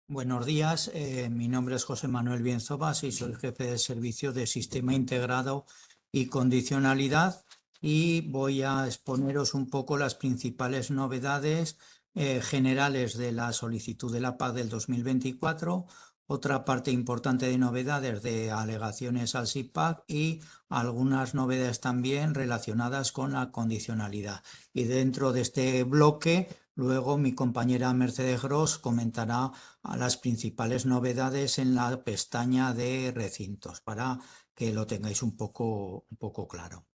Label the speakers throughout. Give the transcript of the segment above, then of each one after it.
Speaker 1: Buenos días, mi nombre es José Manuel Bienzobas y soy jefe de servicio de Sistema Integrado y Condicionalidad y voy a exponeros un poco las principales novedades generales de la solicitud de la PAC del 2024, otra parte importante de novedades de alegaciones al SIPAC y algunas novedades también relacionadas con la condicionalidad. Y dentro de este bloque, luego mi compañera Mercedes Gros comentará a las principales novedades en la pestaña de recintos para que lo tengáis un poco claro.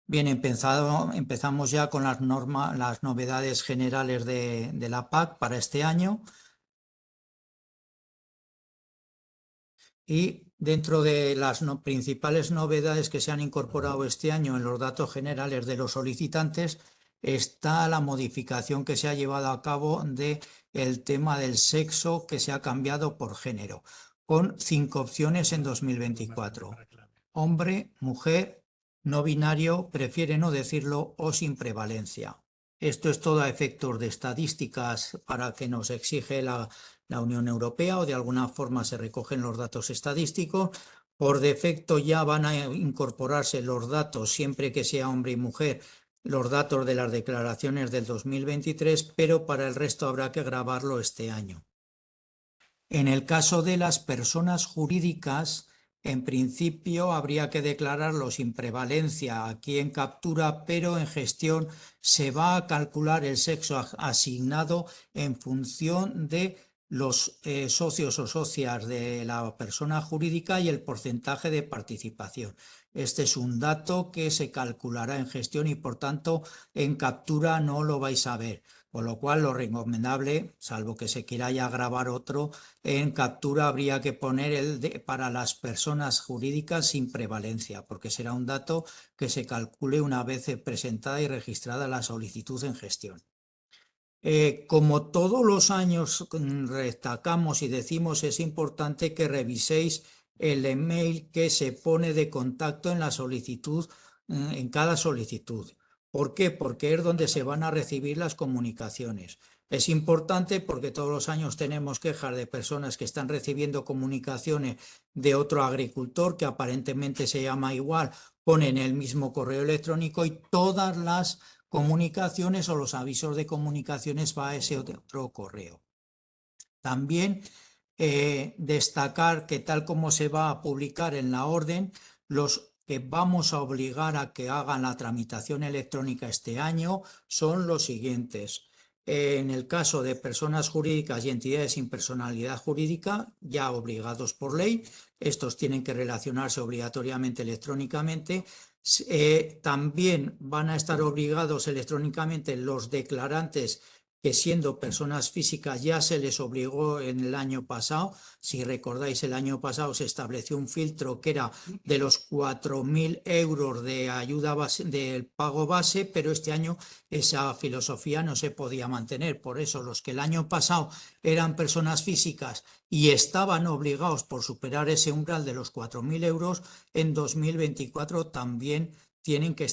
Speaker 1: Bien, empezamos ya con las novedades generales de la PAC para este año. Y dentro de las principales novedades que se han incorporado este año en los datos generales de los solicitantes está la modificación que se ha llevado a cabo del tema del sexo, que se ha cambiado por género, con 5 opciones en 2024. Hombre, mujer, no binario, prefiere no decirlo o sin prevalencia. Esto es todo a efectos de estadísticas para que nos exige la Unión Europea, o de alguna forma se recogen los datos estadísticos. Por defecto ya van a incorporarse los datos, siempre que sea hombre y mujer, los datos de las declaraciones del 2023, pero para el resto habrá que grabarlo este año. En el caso de las personas jurídicas, en principio habría que declararlo sin prevalencia aquí en captura, pero en gestión se va a calcular el sexo asignado en función de los socios o socias de la persona jurídica y el porcentaje de participación. Este es un dato que se calculará en gestión y por tanto en captura no lo vais a ver. Con lo cual, lo recomendable, salvo que se quiera ya grabar otro, en captura habría que poner para las personas jurídicas sin prevalencia, porque será un dato que se calcule una vez presentada y registrada la solicitud en gestión. Como todos los años destacamos y decimos, es importante que reviséis el email que se pone de contacto en la solicitud, en cada solicitud. ¿Por qué? Porque es donde se van a recibir las comunicaciones. Es importante porque todos los años tenemos quejas de personas que están recibiendo comunicaciones de otro agricultor que aparentemente se llama igual, ponen el mismo correo electrónico y todas las comunicaciones o los avisos de comunicaciones va a ese otro correo. También destacar que tal como se va a publicar en la orden, los que vamos a obligar a que hagan la tramitación electrónica este año son los siguientes. En el caso de personas jurídicas y entidades sin personalidad jurídica, ya obligados por ley, estos tienen que relacionarse obligatoriamente electrónicamente. También van a estar obligados electrónicamente los declarantes que siendo personas físicas ya se les obligó en el año pasado. Si recordáis, el año pasado se estableció un filtro que era de los 4.000 euros de ayuda base, del pago base, pero este año esa filosofía no se podía mantener. Por eso los que el año pasado eran personas físicas y estaban obligados por superar ese umbral de los 4.000 euros, en 2024 también tienen que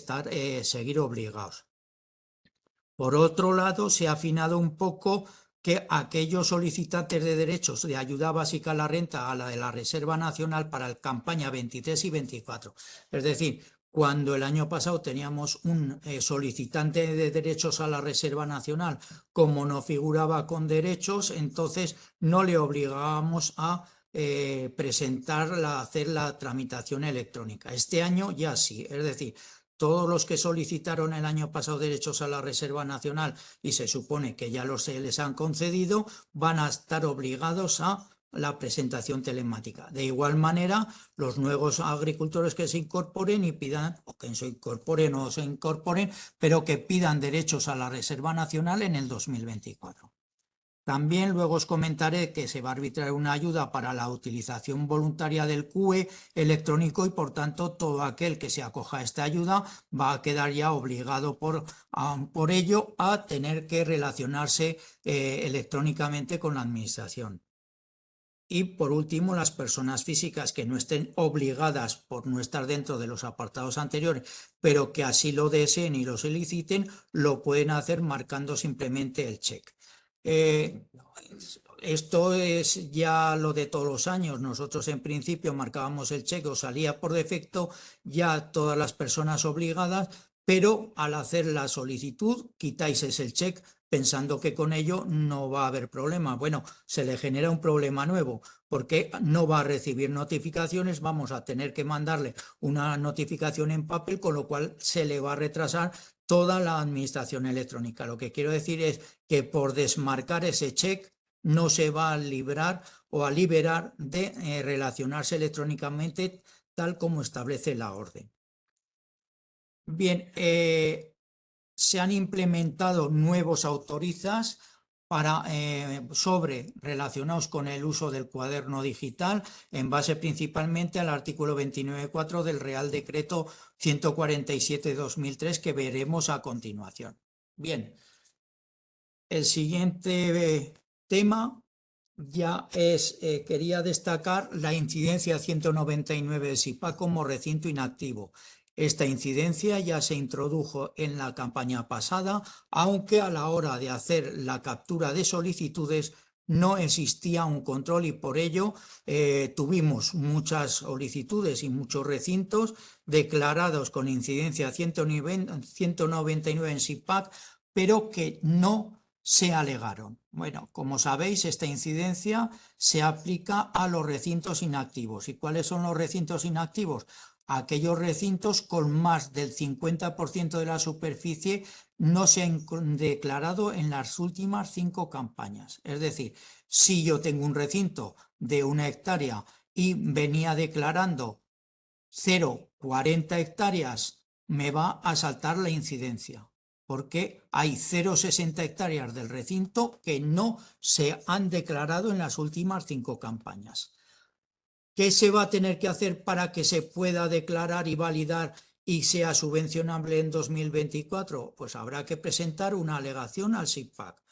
Speaker 1: seguir obligados. Por otro lado, se ha afinado un poco que aquellos solicitantes de derechos de ayuda básica a la renta, a la de la Reserva Nacional para la campaña 23 y 24, es decir, cuando el año pasado teníamos un solicitante de derechos a la Reserva Nacional, como no figuraba con derechos, entonces no le obligábamos a hacer la tramitación electrónica. Este año ya sí, es decir, todos los que solicitaron el año pasado derechos a la Reserva Nacional y se supone que ya se les han concedido, van a estar obligados a la presentación telemática. De igual manera, los nuevos agricultores que se incorporen y pidan, o que se incorporen o se incorporen, pero que pidan derechos a la Reserva Nacional en el 2024. También luego os comentaré que se va a arbitrar una ayuda para la utilización voluntaria del CUE electrónico y por tanto todo aquel que se acoja a esta ayuda va a quedar ya obligado por ello a tener que relacionarse electrónicamente con la administración. Y por último, las personas físicas que no estén obligadas por no estar dentro de los apartados anteriores, pero que así lo deseen y lo soliciten, lo pueden hacer marcando simplemente el check. esto es ya lo de todos los años. Nosotros en principio marcábamos el cheque o salía por defecto ya todas las personas obligadas, pero al hacer la solicitud quitáis ese cheque pensando que con ello no va a haber problema. Bueno, se le genera un problema nuevo porque no va a recibir notificaciones, vamos a tener que mandarle una notificación en papel, con lo cual se le va a retrasar toda la administración electrónica. Lo que quiero decir es que por desmarcar ese cheque no se va a librar o a liberar de relacionarse electrónicamente tal como establece la orden. Bien, se han implementado nuevos autorizas relacionados con el uso del cuaderno digital, en base principalmente al artículo 29.4 del Real Decreto 147/2003 que veremos a continuación. Bien, el siguiente tema ya es, quería destacar la incidencia 199 de SIPAC como recinto inactivo. Esta incidencia ya se introdujo en la campaña pasada, aunque a la hora de hacer la captura de solicitudes no existía un control y por ello tuvimos muchas solicitudes y muchos recintos declarados con incidencia 199 en SIPAC, pero que no se alegaron. Bueno, como sabéis, esta incidencia se aplica a los recintos inactivos. ¿Y cuáles son los recintos inactivos? Aquellos recintos con más del 50% de la superficie no se han declarado en las últimas 5 campañas. Es decir, si yo tengo un recinto de 1 hectárea y venía declarando 0,40 hectáreas, me va a saltar la incidencia, porque hay 0,60 hectáreas del recinto que no se han declarado en las últimas 5 campañas. ¿Qué se va a tener que hacer para que se pueda declarar y validar y sea subvencionable en 2024? Pues habrá que presentar una alegación al SIPAC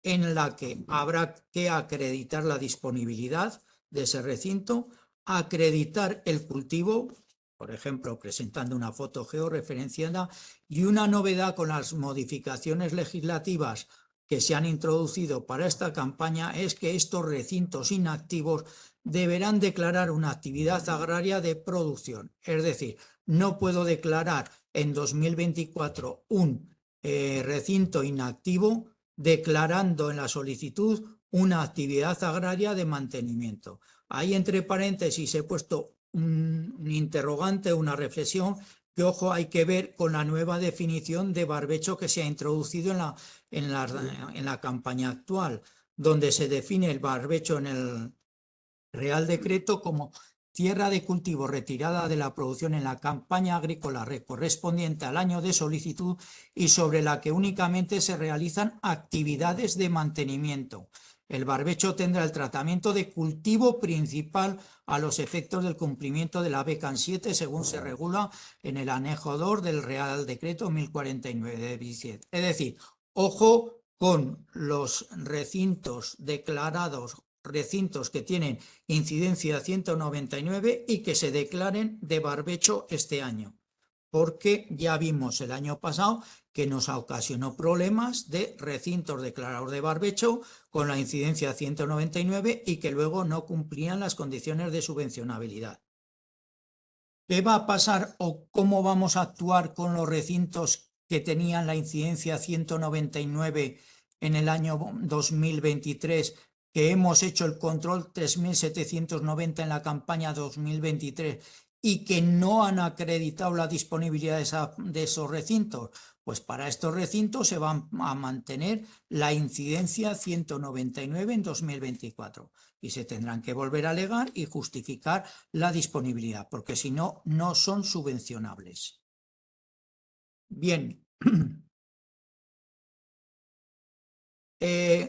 Speaker 1: en la que habrá que acreditar la disponibilidad de ese recinto, acreditar el cultivo, por ejemplo, presentando una foto georreferenciada, y una novedad con las modificaciones legislativas que se han introducido para esta campaña es que estos recintos inactivos deberán declarar una actividad agraria de producción. Es decir, no puedo declarar en 2024 un recinto inactivo declarando en la solicitud una actividad agraria de mantenimiento. Ahí entre paréntesis he puesto un interrogante, una reflexión, que ojo, hay que ver con la nueva definición de barbecho que se ha introducido en la campaña actual, donde se define el barbecho en el Real Decreto como tierra de cultivo retirada de la producción en la campaña agrícola correspondiente al año de solicitud y sobre la que únicamente se realizan actividades de mantenimiento. El barbecho tendrá el tratamiento de cultivo principal a los efectos del cumplimiento de la BECAN 7, según se regula en el anejo 2 del Real Decreto 1049 de 17. Es decir, ojo con los recintos declarados, recintos que tienen incidencia 199 y que se declaren de barbecho este año, porque ya vimos el año pasado que nos ocasionó problemas de recintos declarados de barbecho con la incidencia 199 y que luego no cumplían las condiciones de subvencionabilidad. ¿Qué va a pasar o cómo vamos a actuar con los recintos que tenían la incidencia 199 en el año 2023, que hemos hecho el control 3.790 en la campaña 2023 y que no han acreditado la disponibilidad de esos recintos? Pues para estos recintos se va a mantener la incidencia 199 en 2024 y se tendrán que volver a alegar y justificar la disponibilidad, porque si no, no son subvencionables. Bien.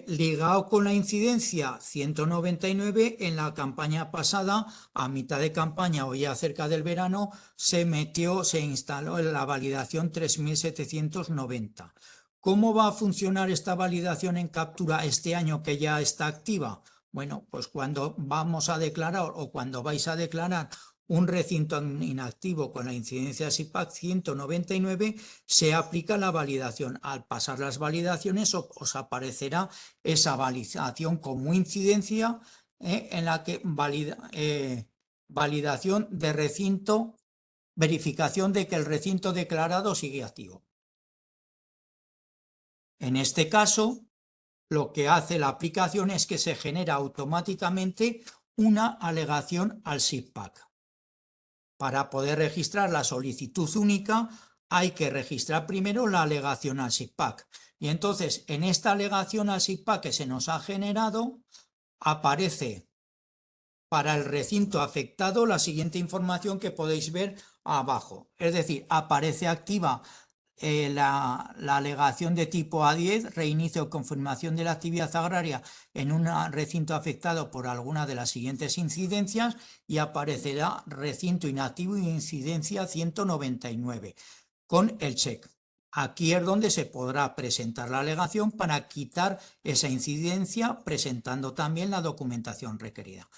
Speaker 1: Ligado con la incidencia 199, en la campaña pasada, a mitad de campaña o ya cerca del verano, se instaló la validación 3790. ¿Cómo va a funcionar esta validación en captura este año que ya está activa? Bueno, pues cuando vamos a declarar o cuando vais a declarar un recinto inactivo con la incidencia SIPAC 199, se aplica la validación. Al pasar las validaciones os aparecerá esa validación como incidencia en la que validación de recinto, verificación de que el recinto declarado sigue activo. En este caso, lo que hace la aplicación es que se genera automáticamente una alegación al SIPAC. Para poder registrar la solicitud única hay que registrar primero la alegación al SIPAC. Y entonces en esta alegación al SIPAC que se nos ha generado aparece para el recinto afectado la siguiente información que podéis ver abajo. Es decir, aparece activa la alegación de tipo A10, reinicio o confirmación de la actividad agraria en un recinto afectado por alguna de las siguientes incidencias, y aparecerá recinto inactivo y incidencia 199 con el check. Aquí es donde se podrá presentar la alegación para quitar esa incidencia, presentando también la documentación requerida.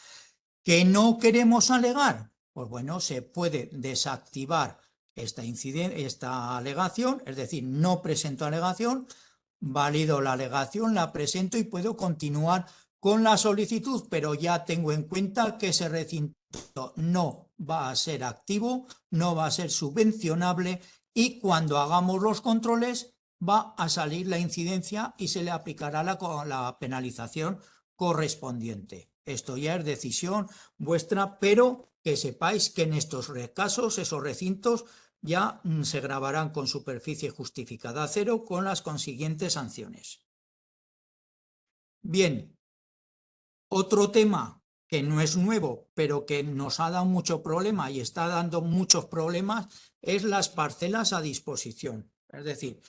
Speaker 1: ¿Que no queremos alegar? Pues bueno, se puede desactivar esta alegación, es decir, no presento alegación, valido la alegación, la presento y puedo continuar con la solicitud, pero ya tengo en cuenta que ese recinto no va a ser activo, no va a ser subvencionable, y cuando hagamos los controles va a salir la incidencia y se le aplicará la penalización correspondiente. Esto ya es decisión vuestra, pero que sepáis que en estos casos esos recintos ya se grabarán con superficie justificada a 0 con las consiguientes sanciones. Bien, otro tema que no es nuevo, pero que nos ha dado mucho problema y está dando muchos problemas, es las parcelas a disposición. Es decir,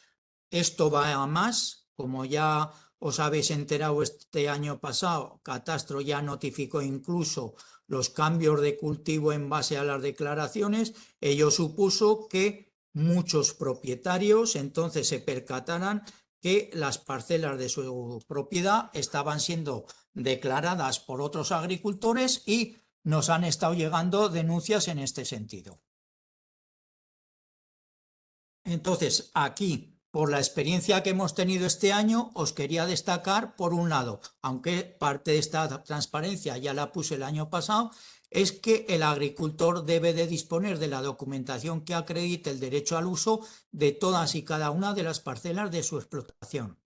Speaker 1: esto va a más, como ya os habéis enterado este año pasado, Catastro ya notificó incluso los cambios de cultivo en base a las declaraciones. Ello supuso que muchos propietarios entonces se percataran que las parcelas de su propiedad estaban siendo declaradas por otros agricultores, y nos han estado llegando denuncias en este sentido. Entonces, aquí, por la experiencia que hemos tenido este año, os quería destacar, por un lado, aunque parte de esta transparencia ya la puse el año pasado, es que el agricultor debe de disponer de la documentación que acredite el derecho al uso de todas y cada una de las parcelas de su explotación.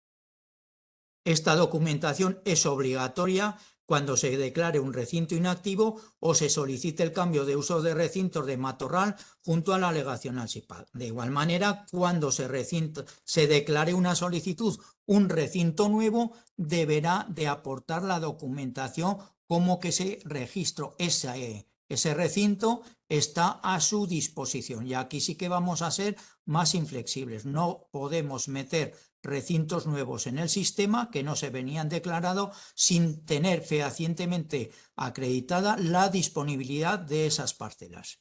Speaker 1: Esta documentación es obligatoria cuando se declare un recinto inactivo o se solicite el cambio de uso de recintos de matorral junto a la alegación al SIPAC. De igual manera, cuando se declare una solicitud, un recinto nuevo, deberá de aportar la documentación como que ese registro, ese recinto está a su disposición. Y aquí sí que vamos a ser más inflexibles. No podemos meter recintos nuevos en el sistema que no se venían declarados sin tener fehacientemente acreditada la disponibilidad de esas parcelas.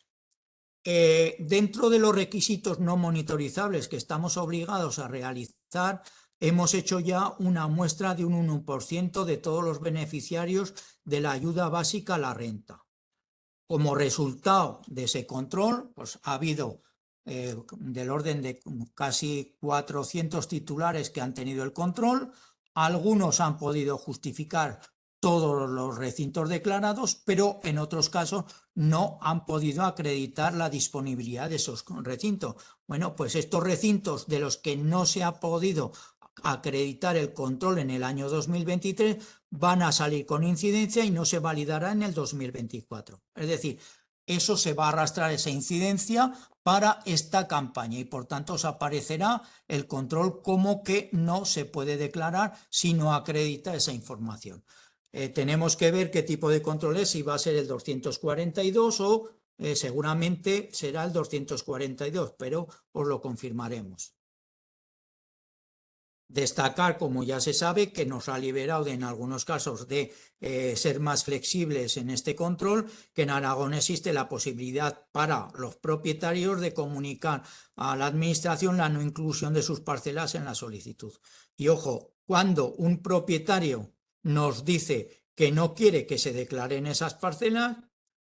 Speaker 1: Dentro de los requisitos no monitorizables que estamos obligados a realizar, hemos hecho ya una muestra de un 1% de todos los beneficiarios de la ayuda básica a la renta. Como resultado de ese control, pues ha habido del orden de casi 400 titulares que han tenido el control. Algunos han podido justificar todos los recintos declarados, pero en otros casos no han podido acreditar la disponibilidad de esos recintos. Bueno, pues estos recintos de los que no se ha podido acreditar el control en el año 2023 van a salir con incidencia y no se validará en el 2024. Es decir, eso se va a arrastrar, esa incidencia, para esta campaña, y por tanto os aparecerá el control como que no se puede declarar si no acredita esa información. Tenemos que ver qué tipo de control es, si va a ser el 242 o seguramente será el 242, pero os lo confirmaremos. Destacar, como ya se sabe, que nos ha liberado en algunos casos de ser más flexibles en este control, que en Aragón existe la posibilidad para los propietarios de comunicar a la administración la no inclusión de sus parcelas en la solicitud. Y ojo, cuando un propietario nos dice que no quiere que se declaren esas parcelas,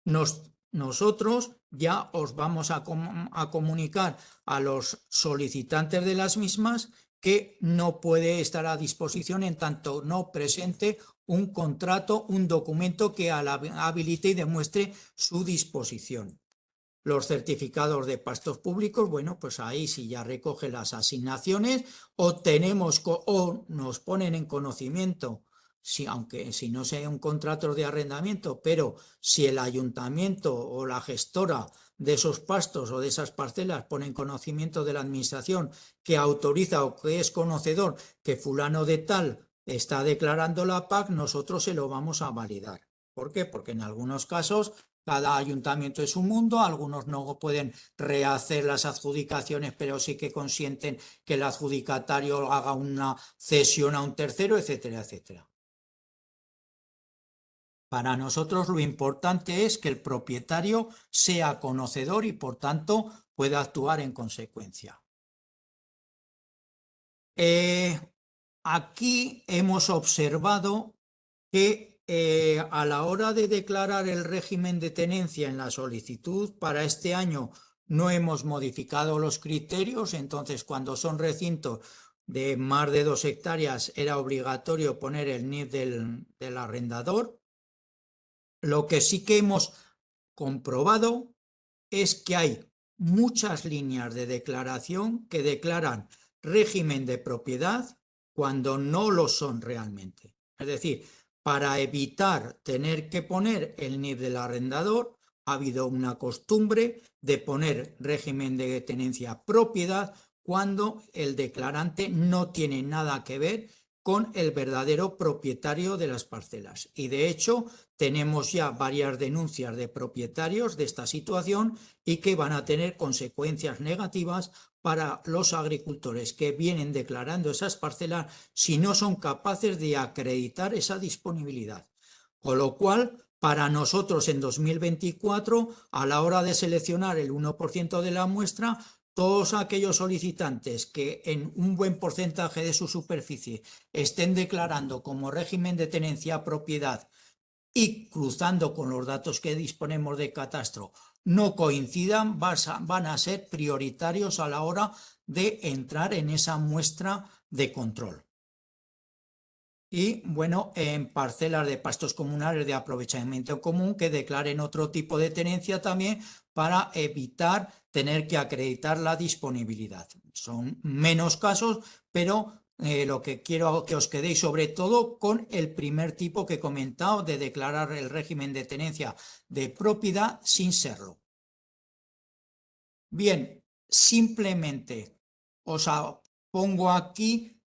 Speaker 1: nos nosotros ya os vamos a comunicar a los solicitantes de las mismas que no puede estar a disposición en tanto no presente un contrato, un documento que habilite y demuestre su disposición. Los certificados de pastos públicos, bueno, pues ahí sí ya recoge las asignaciones o nos ponen en conocimiento, aunque si no sea un contrato de arrendamiento, pero si el ayuntamiento o la gestora de esos pastos o de esas parcelas pone en conocimiento de la administración que autoriza o que es conocedor que fulano de tal está declarando la PAC, nosotros se lo vamos a validar. ¿Por qué? Porque en algunos casos cada ayuntamiento es un mundo, algunos no pueden rehacer las adjudicaciones, pero sí que consienten que el adjudicatario haga una cesión a un tercero, etcétera, etcétera. Para nosotros lo importante es que el propietario sea conocedor y por tanto pueda actuar en consecuencia. Aquí hemos observado que a la hora de declarar el régimen de tenencia en la solicitud para este año no hemos modificado los criterios, entonces cuando son recintos de más de 2 hectáreas era obligatorio poner el NIF del arrendador. Lo que sí que hemos comprobado es que hay muchas líneas de declaración que declaran régimen de propiedad cuando no lo son realmente. Es decir, para evitar tener que poner el NIF del arrendador, ha habido una costumbre de poner régimen de tenencia propiedad cuando el declarante no tiene nada que ver con el verdadero propietario de las parcelas. Y de hecho, tenemos ya varias denuncias de propietarios de esta situación y que van a tener consecuencias negativas para los agricultores que vienen declarando esas parcelas si no son capaces de acreditar esa disponibilidad. Con lo cual, para nosotros en 2024, a la hora de seleccionar el 1% de la muestra, todos aquellos solicitantes que en un buen porcentaje de su superficie estén declarando como régimen de tenencia propiedad y cruzando con los datos que disponemos de catastro no coincidan, van a ser prioritarios a la hora de entrar en esa muestra de control. Y bueno, en parcelas de pastos comunales de aprovechamiento común que declaren otro tipo de tenencia también para evitar tener que acreditar la disponibilidad. Son menos casos, pero lo que quiero que os quedéis sobre todo con el primer tipo que he comentado de declarar el régimen de tenencia de propiedad sin serlo. Bien, simplemente os pongo aquí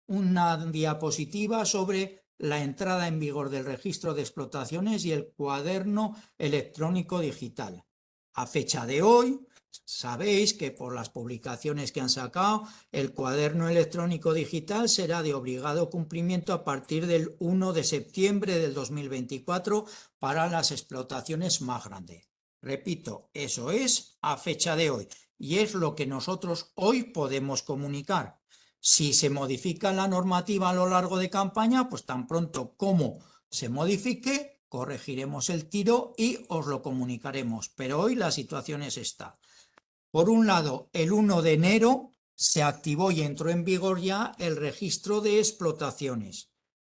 Speaker 1: una diapositiva sobre la entrada en vigor del registro de explotaciones y el cuaderno electrónico digital. A fecha de hoy, sabéis que por las publicaciones que han sacado, el cuaderno electrónico digital será de obligado cumplimiento a partir del 1 de septiembre del 2024 para las explotaciones más grandes. Repito, eso es a fecha de hoy y es lo que nosotros hoy podemos comunicar. Si se modifica la normativa a lo largo de campaña, pues tan pronto como se modifique, corregiremos el tiro y os lo comunicaremos. Pero hoy la situación es esta. Por un lado, el 1 de enero se activó y entró en vigor ya el registro de explotaciones,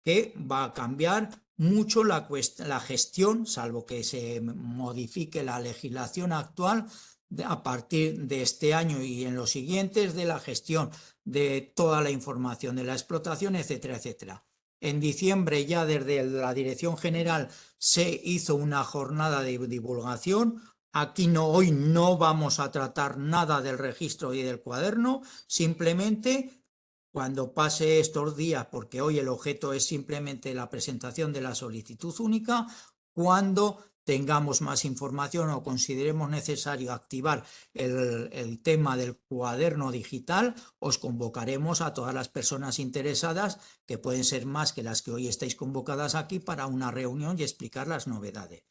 Speaker 1: que va a cambiar mucho la gestión, salvo que se modifique la legislación actual a partir de este año y en los siguientes, de la gestión de toda la información de la explotación, etcétera, etcétera. En diciembre ya desde la Dirección General se hizo una jornada de divulgación. Aquí hoy no vamos a tratar nada del registro y del cuaderno, simplemente cuando pase estos días, porque hoy el objeto es simplemente la presentación de la solicitud única, cuando tengamos más información o consideremos necesario activar el tema del cuaderno digital, os convocaremos a todas las personas interesadas, que pueden ser más que las que hoy estáis convocadas aquí, para una reunión y explicar las novedades.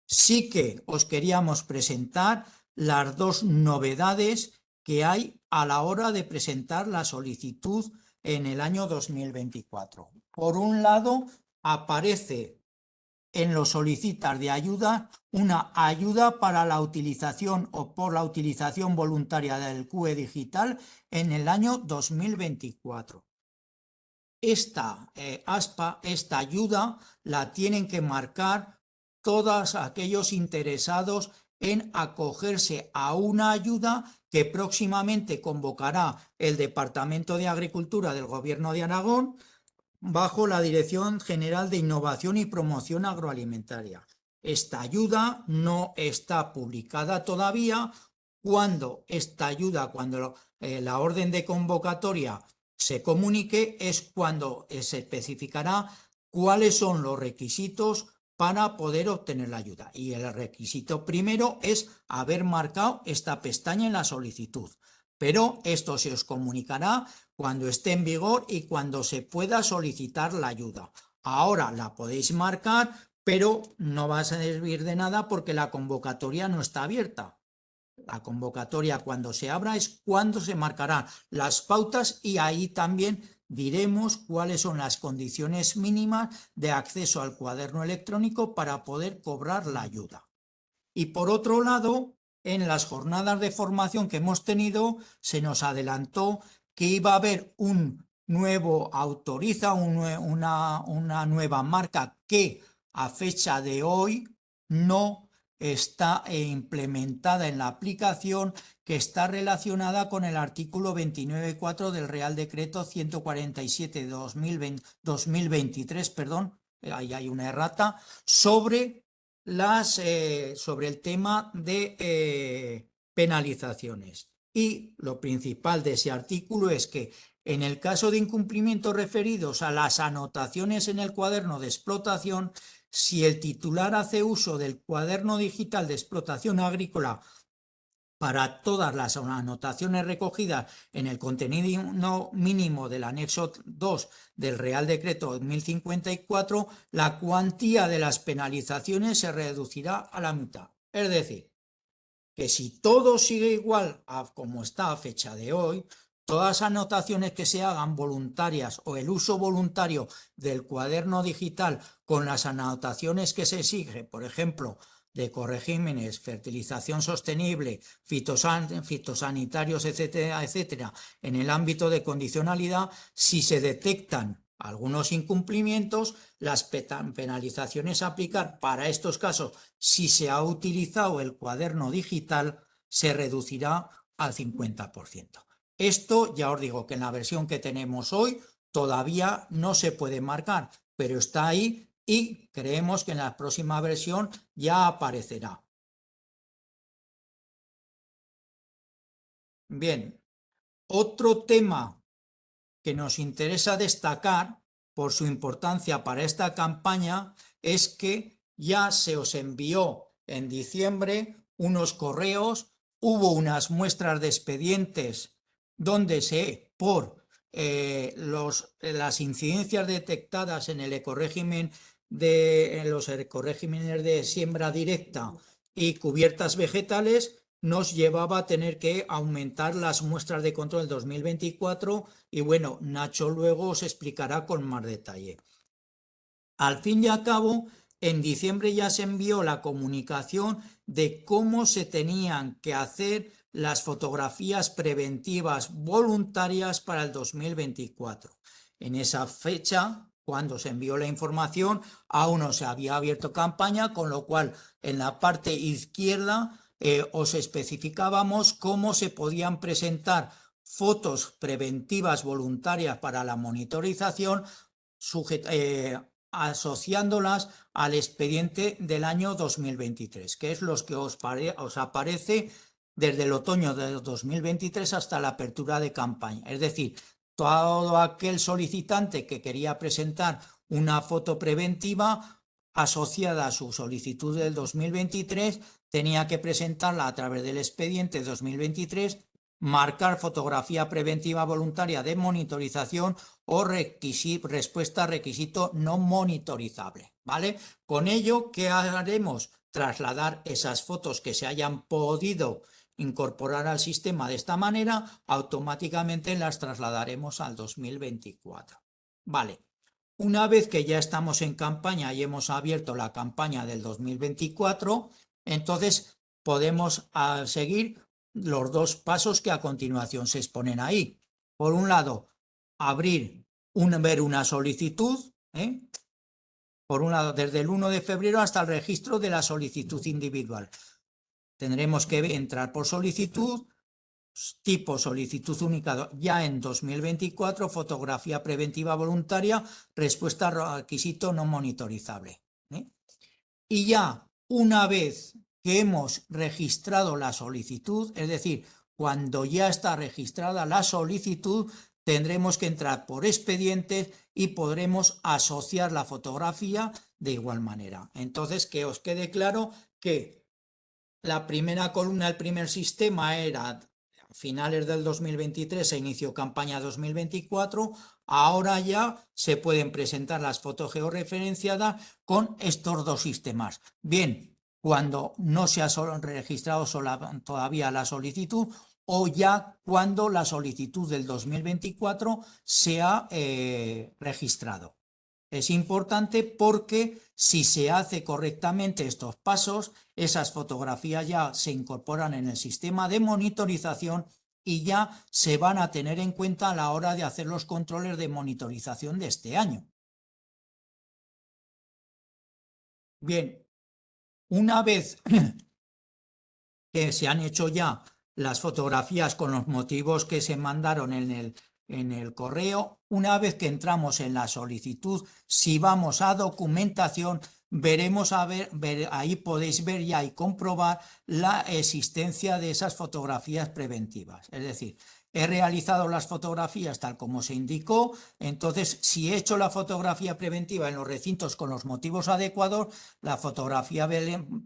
Speaker 1: Sí que os queríamos presentar las dos novedades que hay a la hora de presentar la solicitud en el año 2024. Por un lado, aparece en los solicitantes de ayuda una ayuda para la utilización o por la utilización voluntaria del QE digital en el año 2024. Esta esta ayuda la tienen que marcar todos aquellos interesados en acogerse a una ayuda que próximamente convocará el Departamento de Agricultura del Gobierno de Aragón bajo la Dirección General de Innovación y Promoción Agroalimentaria. Esta ayuda no está publicada todavía. Cuando esta ayuda, cuando la orden de convocatoria se comunique, es cuando se especificará cuáles son los requisitos para poder obtener la ayuda. Y el requisito primero es haber marcado esta pestaña en la solicitud. Pero esto se os comunicará cuando esté en vigor y cuando se pueda solicitar la ayuda. Ahora la podéis marcar, pero no va a servir de nada porque la convocatoria no está abierta. La convocatoria cuando se abra es cuando se marcarán las pautas y ahí también diremos cuáles son las condiciones mínimas de acceso al cuaderno electrónico para poder cobrar la ayuda. Y por otro lado, en las jornadas de formación que hemos tenido, se nos adelantó que iba a haber un nuevo una nueva marca que a fecha de hoy no está implementada en la aplicación, que está relacionada con el artículo 29.4 del Real Decreto 147 de 2023, perdón, ahí hay una errata, sobre el tema de penalizaciones. Y lo principal de ese artículo es que en el caso de incumplimientos referidos a las anotaciones en el cuaderno de explotación, si el titular hace uso del cuaderno digital de explotación agrícola para todas las anotaciones recogidas en el contenido mínimo del anexo 2 del Real Decreto 1054, la cuantía de las penalizaciones se reducirá a la mitad. Es decir, que si todo sigue igual a como está a fecha de hoy, todas las anotaciones que se hagan voluntarias o el uso voluntario del cuaderno digital con las anotaciones que se exige, por ejemplo, de ecoregímenes, fertilización sostenible, fitosanitarios, etcétera, etcétera, en el ámbito de condicionalidad, si se detectan algunos incumplimientos, las penalizaciones a aplicar para estos casos, si se ha utilizado el cuaderno digital, se reducirá al 50%. Esto ya os digo que en la versión que tenemos hoy todavía no se puede marcar, pero está ahí y creemos que en la próxima versión ya aparecerá. Bien, otro tema que nos interesa destacar por su importancia para esta campaña es que ya se os envió en diciembre unos correos, hubo unas muestras de expedientes donde por las incidencias detectadas en el ecorégimen en los ecoregímenes de siembra directa y cubiertas vegetales, nos llevaba a tener que aumentar las muestras de control del 2024 y bueno, Nacho luego os explicará con más detalle. Al fin y al cabo, en diciembre ya se envió la comunicación de cómo se tenían que hacer las fotografías preventivas voluntarias para el 2024. En esa fecha, cuando se envió la información, aún no se había abierto campaña, con lo cual en la parte izquierda os especificábamos cómo se podían presentar fotos preventivas voluntarias para la monitorización asociándolas al expediente del año 2023, que es los que os aparece desde el otoño de 2023 hasta la apertura de campaña. Es decir, todo aquel solicitante que quería presentar una foto preventiva asociada a su solicitud del 2023 tenía que presentarla a través del expediente 2023, marcar fotografía preventiva voluntaria de monitorización o respuesta a requisito no monitorizable, ¿vale? Con ello, ¿qué haremos? Trasladar esas fotos que se hayan podido incorporar al sistema de esta manera, automáticamente las trasladaremos al 2024. Vale. Una vez que ya estamos en campaña y hemos abierto la campaña del 2024, entonces podemos seguir los dos pasos que a continuación se exponen ahí. Por un lado, ver una solicitud, por un lado, desde el 1 de febrero hasta el registro de la solicitud individual. Tendremos que entrar por solicitud, tipo solicitud única ya en 2024, fotografía preventiva voluntaria, respuesta a requisito no monitorizable. Y ya una vez que hemos registrado la solicitud, es decir, cuando ya está registrada la solicitud, tendremos que entrar por expedientes y podremos asociar la fotografía de igual manera. Entonces, que os quede claro que la primera columna, el primer sistema era a finales del 2023, se inició campaña 2024, ahora ya se pueden presentar las fotos georreferenciadas con estos dos sistemas. Bien, cuando no se ha registrado todavía la solicitud o ya cuando la solicitud del 2024 se ha registrado. Es importante porque si se hace correctamente estos pasos, esas fotografías ya se incorporan en el sistema de monitorización y ya se van a tener en cuenta a la hora de hacer los controles de monitorización de este año. Bien, una vez que se han hecho ya las fotografías con los motivos que se mandaron en el correo, una vez que entramos en la solicitud, si vamos a documentación, veremos ahí podéis ver ya y comprobar la existencia de esas fotografías preventivas. Es decir, he realizado las fotografías tal como se indicó, entonces si he hecho la fotografía preventiva en los recintos con los motivos adecuados, la fotografía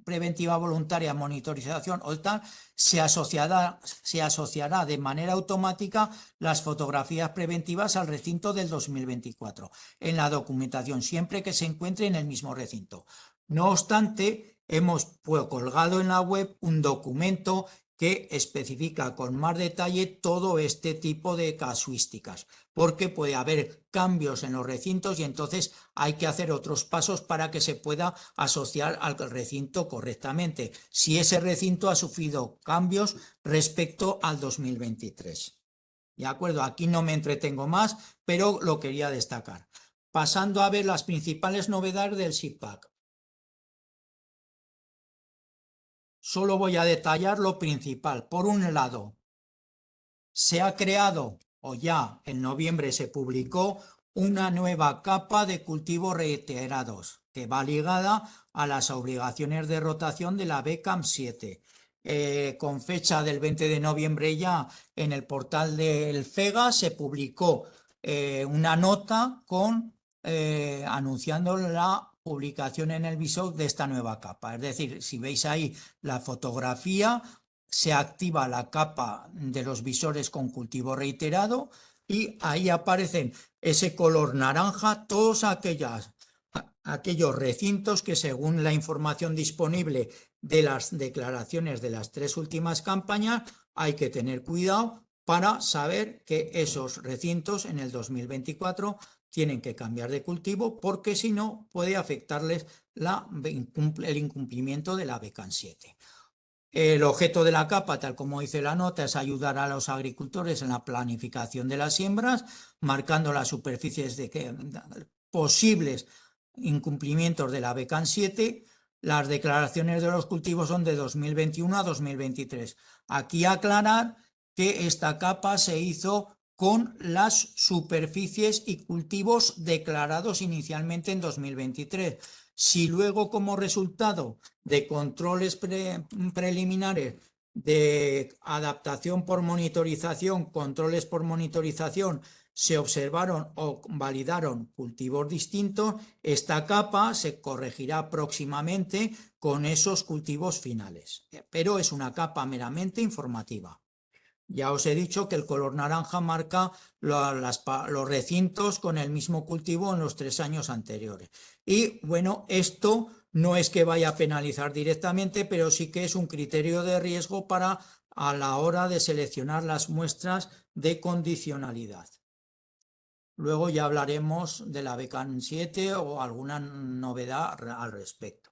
Speaker 1: preventiva voluntaria, monitorización o tal, se asociará de manera automática las fotografías preventivas al recinto del 2024 en la documentación, siempre que se encuentre en el mismo recinto. No obstante, hemos colgado en la web un documento que especifica con más detalle todo este tipo de casuísticas, porque puede haber cambios en los recintos y entonces hay que hacer otros pasos para que se pueda asociar al recinto correctamente, si ese recinto ha sufrido cambios respecto al 2023. ¿De acuerdo? Aquí no me entretengo más, pero lo quería destacar. Pasando a ver las principales novedades del SIPAC. Solo voy a detallar lo principal. Por un lado, se ha creado, o ya en noviembre se publicó, una nueva capa de cultivos reiterados, que va ligada a las obligaciones de rotación de la BCAM 7. Con fecha del 20 de noviembre ya en el portal del FEGA se publicó una nota anunciando la publicación en el visor de esta nueva capa. Es decir, si veis ahí la fotografía, se activa la capa de los visores con cultivo reiterado y ahí aparecen ese color naranja, todos aquellos recintos que según la información disponible de las declaraciones de las tres últimas campañas hay que tener cuidado para saber que esos recintos en el 2024 tienen que cambiar de cultivo porque si no puede afectarles el incumplimiento de la BCAM 7. El objeto de la capa, tal como dice la nota, es ayudar a los agricultores en la planificación de las siembras, marcando las superficies de posibles incumplimientos de la BCAM 7. Las declaraciones de los cultivos son de 2021 a 2023. Aquí aclarar que esta capa se hizo con las superficies y cultivos declarados inicialmente en 2023. Si luego, como resultado de controles preliminares de adaptación por monitorización, controles por monitorización, se observaron o validaron cultivos distintos, esta capa se corregirá próximamente con esos cultivos finales, pero es una capa meramente informativa. Ya os he dicho que el color naranja marca los recintos con el mismo cultivo en los 3 años anteriores. Y bueno, esto no es que vaya a penalizar directamente, pero sí que es un criterio de riesgo para a la hora de seleccionar las muestras de condicionalidad. Luego ya hablaremos de la BECAN 7 o alguna novedad al respecto.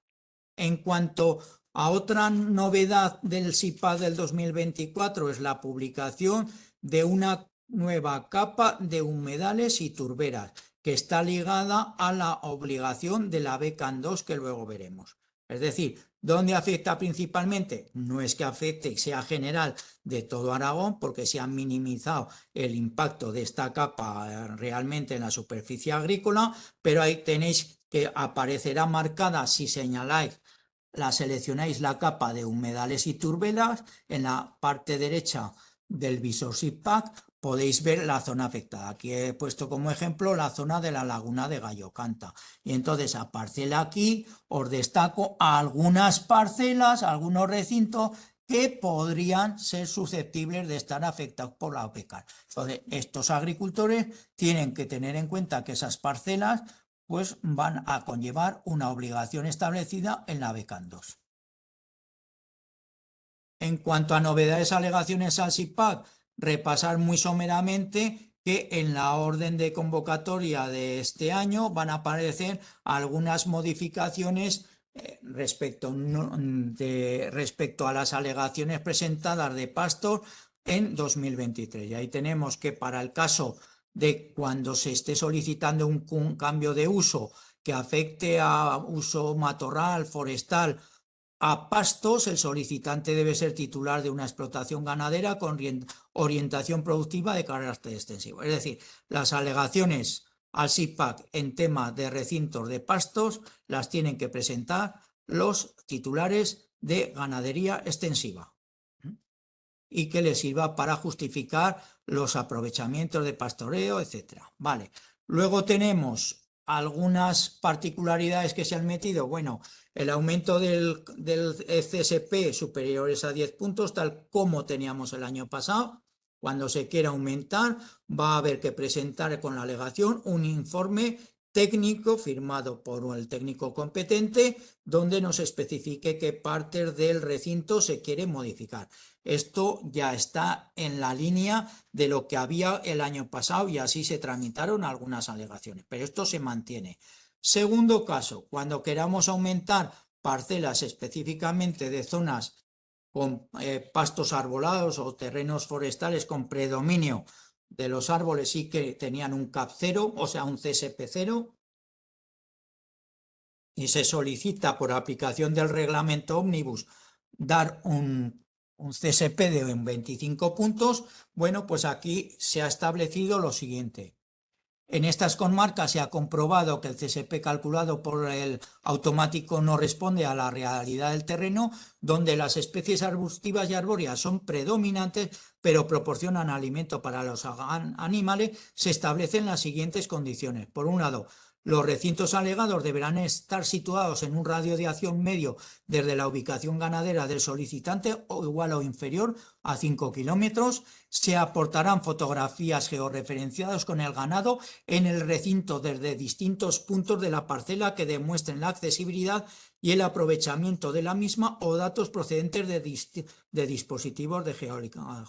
Speaker 1: En cuanto a otra novedad del SIPAD del 2024 es la publicación de una nueva capa de humedales y turberas que está ligada a la obligación de la BECAN 2 que luego veremos. Es decir, ¿dónde afecta principalmente? No es que afecte y sea general de todo Aragón, porque se ha minimizado el impacto de esta capa realmente en la superficie agrícola, pero ahí tenéis que aparecerá marcada si señaláis seleccionáis la capa de humedales y turberas, en la parte derecha del visor SIPAC podéis ver la zona afectada. Aquí he puesto como ejemplo la zona de la laguna de Gallocanta. Y entonces a parcela aquí os destaco algunas parcelas, algunos recintos que podrían ser susceptibles de estar afectados por la OPECAR. Entonces, estos agricultores tienen que tener en cuenta que esas parcelas pues van a conllevar una obligación establecida en la BECAN 2. En cuanto a novedades, alegaciones al SIPAC, repasar muy someramente que en la orden de convocatoria de este año van a aparecer algunas modificaciones respecto a las alegaciones presentadas de Pastor en 2023. Y ahí tenemos que para el caso de cuando se esté solicitando un cambio de uso que afecte a uso matorral, forestal, a pastos, el solicitante debe ser titular de una explotación ganadera con orientación productiva de carácter extensivo. Es decir, las alegaciones al SIPAC en tema de recintos de pastos las tienen que presentar los titulares de ganadería extensiva y que les sirva para justificar los aprovechamientos de pastoreo, etc. Vale. Luego tenemos algunas particularidades que se han metido. Bueno, el aumento del CSP superiores a 10 puntos, tal como teníamos el año pasado. Cuando se quiera aumentar, va a haber que presentar con la alegación un informe técnico firmado por el técnico competente donde nos especifique qué partes del recinto se quiere modificar. Esto ya está en la línea de lo que había el año pasado y así se tramitaron algunas alegaciones, pero esto se mantiene. Segundo caso, cuando queramos aumentar parcelas específicamente de zonas con pastos arbolados o terrenos forestales con predominio de los árboles y que tenían un CAP 0, o sea, un CSP 0, y se solicita por aplicación del reglamento Omnibus dar un CSP de 25 puntos, bueno, pues aquí se ha establecido lo siguiente. En estas comarcas se ha comprobado que el CSP calculado por el automático no responde a la realidad del terreno, donde las especies arbustivas y arbóreas son predominantes, pero proporcionan alimento para los animales. Se establecen las siguientes condiciones. Por un lado, los recintos alegados deberán estar situados en un radio de acción medio desde la ubicación ganadera del solicitante o igual o inferior a 5 kilómetros. Se aportarán fotografías georreferenciadas con el ganado en el recinto desde distintos puntos de la parcela que demuestren la accesibilidad y el aprovechamiento de la misma o datos procedentes de dispositivos de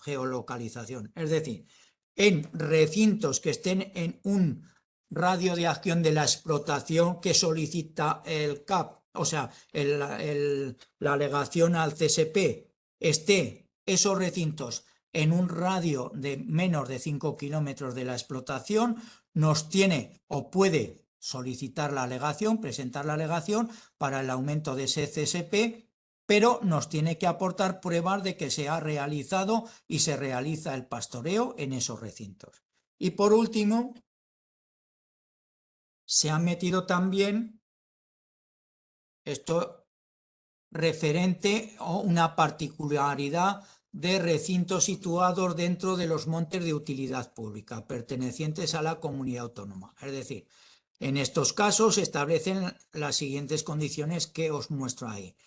Speaker 1: geolocalización. Es decir, en recintos que estén en un radio de acción de la explotación que solicita el CAP, o sea, la alegación al CSP, esté esos recintos en un radio de menos de 5 kilómetros de la explotación, nos tiene o puede solicitar la alegación, presentar la alegación para el aumento de ese CSP, pero nos tiene que aportar pruebas de que se ha realizado y se realiza el pastoreo en esos recintos. Y por último, se ha metido también esto referente a una particularidad de recintos situados dentro de los montes de utilidad pública pertenecientes a la comunidad autónoma. Es decir, en estos casos se establecen las siguientes condiciones que os muestro ahí.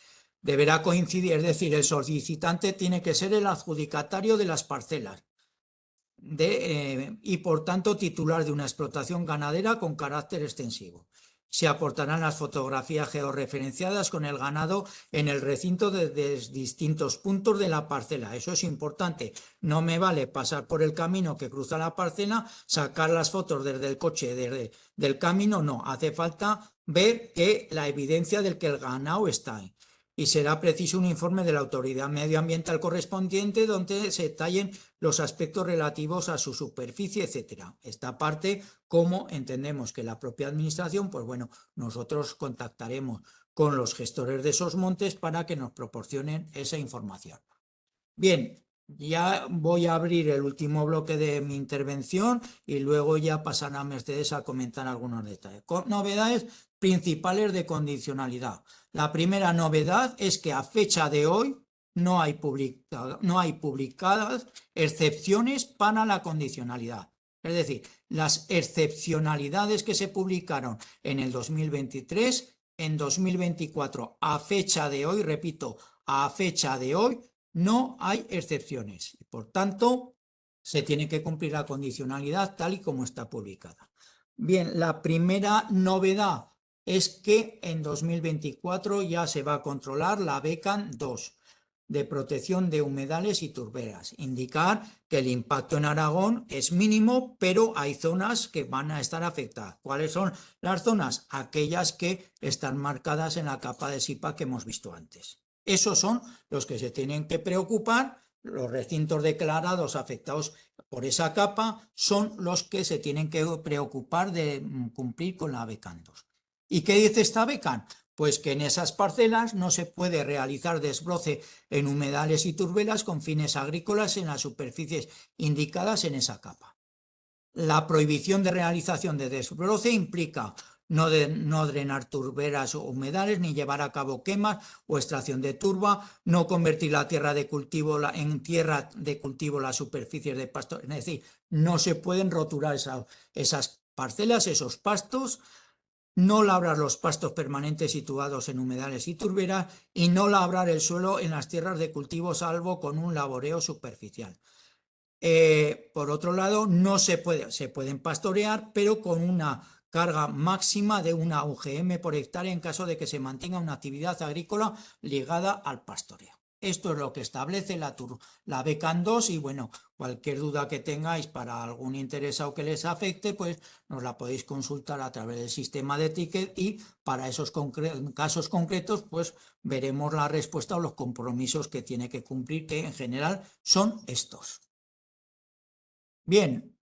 Speaker 1: Deberá coincidir, es decir, el solicitante tiene que ser el adjudicatario de las parcelas y por tanto titular de una explotación ganadera con carácter extensivo. se aportarán las fotografías georreferenciadas con el ganado en el recinto desde distintos puntos de la parcela. Eso es importante. No me vale pasar por el camino que cruza la parcela, sacar las fotos desde el coche, del camino, no. Hace falta ver que la evidencia del que el ganado está ahí. Y será preciso un informe de la autoridad medioambiental correspondiente donde se detallen los aspectos relativos a su superficie, etcétera. Esta parte, como entendemos que la propia administración, pues bueno, nosotros contactaremos con los gestores de esos montes para que nos proporcionen esa información. Bien, ya voy a abrir el último bloque de mi intervención y luego ya pasarán a Mercedes a comentar algunos detalles. Novedades principales de condicionalidad. La primera novedad es que a fecha de hoy no hay publicadas excepciones para la condicionalidad. Es decir, las excepcionalidades que se publicaron en el 2023, en 2024, a fecha de hoy, repito, a fecha de hoy, no hay excepciones. Por tanto, se tiene que cumplir la condicionalidad tal y como está publicada. Bien, la primera novedad es que en 2024 ya se va a controlar la BECAN 2 de protección de humedales y turberas. Indicar que el impacto en Aragón es mínimo, pero hay zonas que van a estar afectadas. ¿Cuáles son las zonas? Aquellas que están marcadas en la capa de SIPA que hemos visto antes. Esos son los que se tienen que preocupar. Los recintos declarados afectados por esa capa son los que se tienen que preocupar de cumplir con la BECAN 2. ¿Y qué dice esta BECAN? Pues que en esas parcelas no se puede realizar desbroce en humedales y turberas con fines agrícolas en las superficies indicadas en esa capa. La prohibición de realización de desbroce implica no drenar turberas o humedales, ni llevar a cabo quemas o extracción de turba, no convertir la tierra de cultivo en tierra de cultivo las superficies de pasto. Es decir, no se pueden roturar esas parcelas, esos pastos, no labrar los pastos permanentes situados en humedales y turberas y no labrar el suelo en las tierras de cultivo salvo con un laboreo superficial. Por otro lado, no se pueden pastorear, pero con una carga máxima de una UGM por hectárea en caso de que se mantenga una actividad agrícola ligada al pastoreo. Esto es lo que establece la BECAN 2 y bueno, cualquier duda que tengáis para algún interesado que les afecte, pues nos la podéis consultar a través del sistema de ticket y para esos casos concretos, pues veremos la respuesta o los compromisos que tiene que cumplir, que en general son estos. Bien,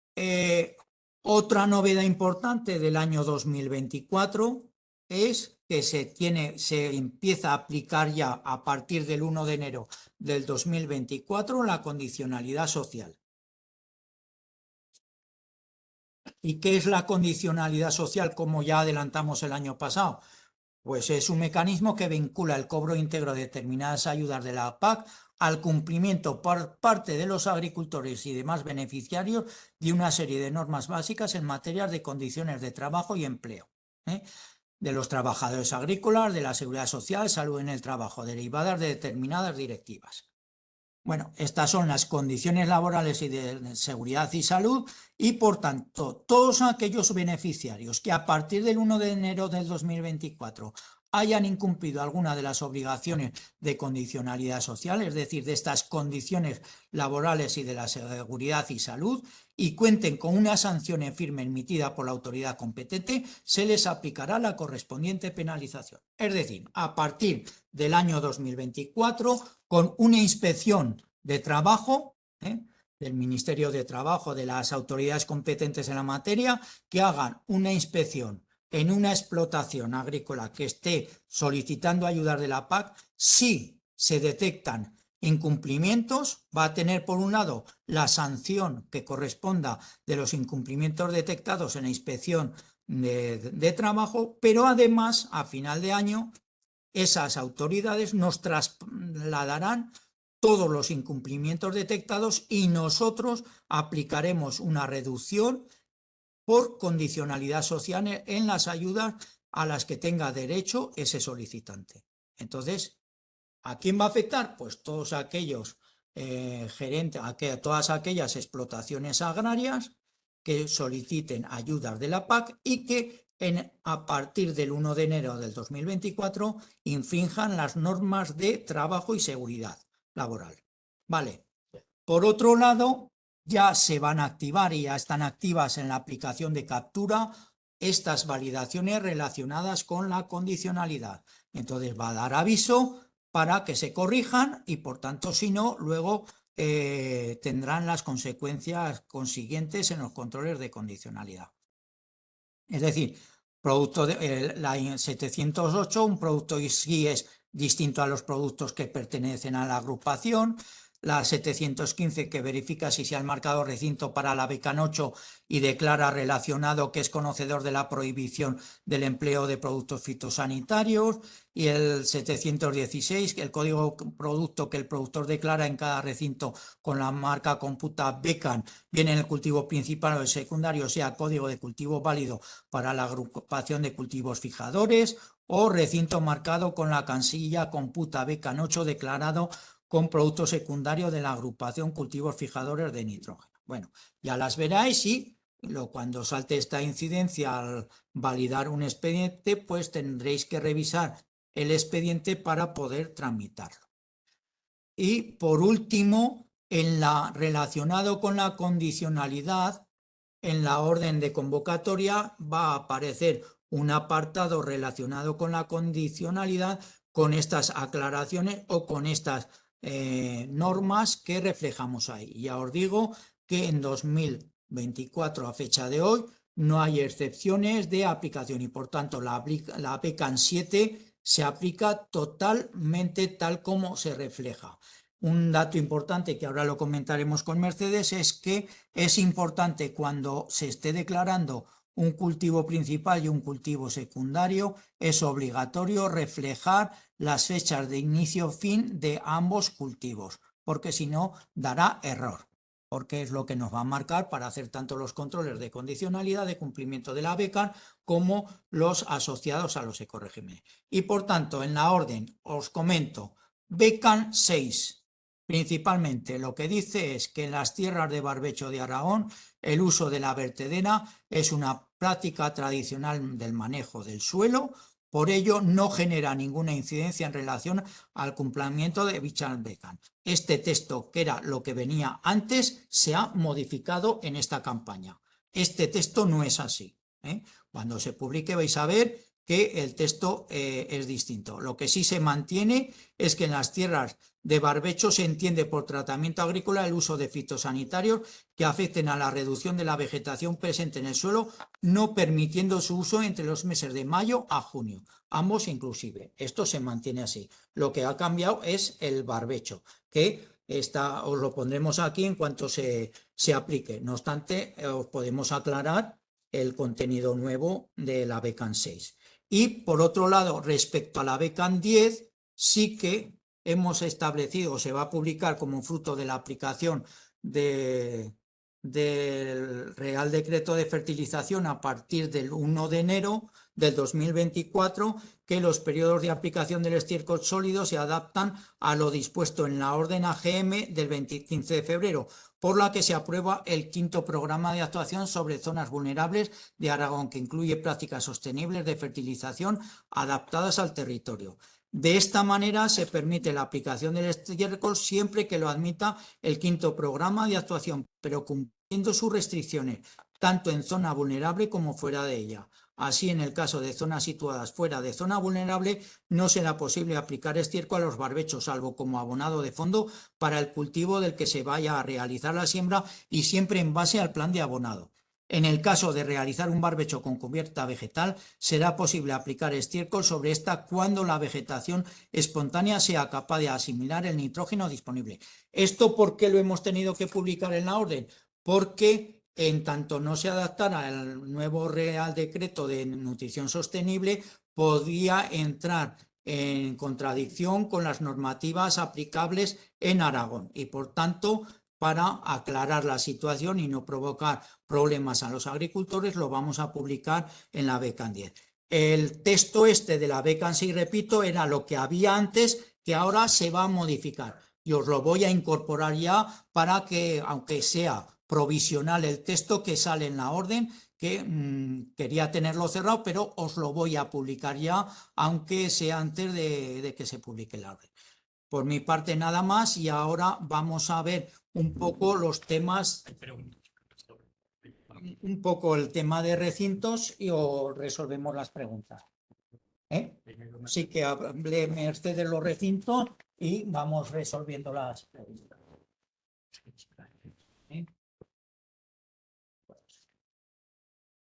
Speaker 1: otra novedad importante del año 2024 es que se empieza a aplicar ya a partir del 1 de enero del 2024 la condicionalidad social. ¿Y qué es la condicionalidad social, como ya adelantamos el año pasado? Pues es un mecanismo que vincula el cobro íntegro de determinadas ayudas de la PAC al cumplimiento por parte de los agricultores y demás beneficiarios de una serie de normas básicas en materia de condiciones de trabajo y empleo, de los trabajadores agrícolas, de la seguridad social, salud en el trabajo, derivadas de determinadas directivas. Bueno, estas son las condiciones laborales y de seguridad y salud y, por tanto, todos aquellos beneficiarios que a partir del 1 de enero del 2024 hayan incumplido alguna de las obligaciones de condicionalidad social, es decir, de estas condiciones laborales y de la seguridad y salud, y cuenten con una sanción en firme emitida por la autoridad competente, se les aplicará la correspondiente penalización. Es decir, a partir del año 2024, con una inspección de trabajo del Ministerio de Trabajo, de las autoridades competentes en la materia, que hagan una inspección en una explotación agrícola que esté solicitando ayudas de la PAC. Si se detectan incumplimientos, va a tener por un lado la sanción que corresponda de los incumplimientos detectados en la inspección de trabajo, pero además a final de año esas autoridades nos trasladarán todos los incumplimientos detectados y nosotros aplicaremos una reducción por condicionalidad social en las ayudas a las que tenga derecho ese solicitante. Entonces, ¿a quién va a afectar? Pues todos aquellos gerentes, todas aquellas explotaciones agrarias que soliciten ayudas de la PAC y que a partir del 1 de enero del 2024 infrinjan las normas de trabajo y seguridad laboral. Vale. Por otro lado, ya se van a activar y ya están activas en la aplicación de captura estas validaciones relacionadas con la condicionalidad. Entonces va a dar aviso para que se corrijan y, por tanto, si no, luego tendrán las consecuencias consiguientes en los controles de condicionalidad. Es decir, producto de la 708, un producto sí es distinto a los productos que pertenecen a la agrupación. La 715, que verifica si se ha marcado recinto para la becan 8 y declara relacionado que es conocedor de la prohibición del empleo de productos fitosanitarios. Y el 716, el código producto que el productor declara en cada recinto con la marca computa becan, bien en el cultivo principal o el secundario, sea código de cultivo válido para la agrupación de cultivos fijadores, o recinto marcado con la casilla computa becan 8 declarado con producto secundario de la agrupación cultivos fijadores de nitrógeno. Bueno, ya las veráis y cuando salte esta incidencia al validar un expediente, pues tendréis que revisar el expediente para poder tramitarlo. Y por último, relacionado con la condicionalidad, en la orden de convocatoria va a aparecer un apartado relacionado con la condicionalidad, con estas aclaraciones o con estas normas que reflejamos ahí. Ya os digo que en 2024, a fecha de hoy, no hay excepciones de aplicación y, por tanto, la becan 7 se aplica totalmente tal como se refleja. Un dato importante que ahora lo comentaremos con Mercedes es que es importante, cuando se esté declarando un cultivo principal y un cultivo secundario, es obligatorio reflejar las fechas de inicio-fin de ambos cultivos, porque si no dará error, porque es lo que nos va a marcar para hacer tanto los controles de condicionalidad de cumplimiento de la beca como los asociados a los ecoregímenes. Y por tanto, en la orden os comento, becan 6. Principalmente lo que dice es que en las tierras de barbecho de Aragón el uso de la vertedera es una práctica tradicional del manejo del suelo, por ello no genera ninguna incidencia en relación al cumplimiento de dicha becan. Este texto, que era lo que venía antes, se ha modificado en esta campaña. Este texto no es así. Cuando se publique vais a ver que el texto es distinto. Lo que sí se mantiene es que en las tierras de barbecho se entiende por tratamiento agrícola el uso de fitosanitarios que afecten a la reducción de la vegetación presente en el suelo, no permitiendo su uso entre los meses de mayo a junio, ambos inclusive. Esto se mantiene así. Lo que ha cambiado es el barbecho, que os lo pondremos aquí en cuanto se aplique. No obstante, os podemos aclarar el contenido nuevo de la becan 6. Y por otro lado, respecto a la becan 10, sí que hemos establecido, se va a publicar como fruto de la aplicación del Real Decreto de Fertilización a partir del 1 de enero del 2024, que los periodos de aplicación del estiércol sólido se adaptan a lo dispuesto en la orden AGM del 15 de febrero, por la que se aprueba el 5º programa de actuación sobre zonas vulnerables de Aragón, que incluye prácticas sostenibles de fertilización adaptadas al territorio. De esta manera se permite la aplicación del estiércol siempre que lo admita el 5º programa de actuación, pero cumpliendo sus restricciones, tanto en zona vulnerable como fuera de ella. Así, en el caso de zonas situadas fuera de zona vulnerable, no será posible aplicar estiércol a los barbechos, salvo como abonado de fondo para el cultivo del que se vaya a realizar la siembra y siempre en base al plan de abonado. En el caso de realizar un barbecho con cubierta vegetal, será posible aplicar estiércol sobre esta cuando la vegetación espontánea sea capaz de asimilar el nitrógeno disponible. ¿Esto por qué lo hemos tenido que publicar en la orden? Porque en tanto no se adaptara al nuevo Real Decreto de Nutrición Sostenible, podía entrar en contradicción con las normativas aplicables en Aragón y, por tanto, para aclarar la situación y no provocar problemas a los agricultores, lo vamos a publicar en la becan 10. El texto este de la becan 6, repito, era lo que había antes, que ahora se va a modificar. Y os lo voy a incorporar ya para que, aunque sea provisional el texto que sale en la orden, que quería tenerlo cerrado, pero os lo voy a publicar ya, aunque sea antes de que se publique la orden. Por mi parte nada más, y ahora vamos a ver un poco los temas, un poco el tema de recintos y os resolvemos las preguntas. Sí que hable Mercedes de los recintos y vamos resolviendo las preguntas.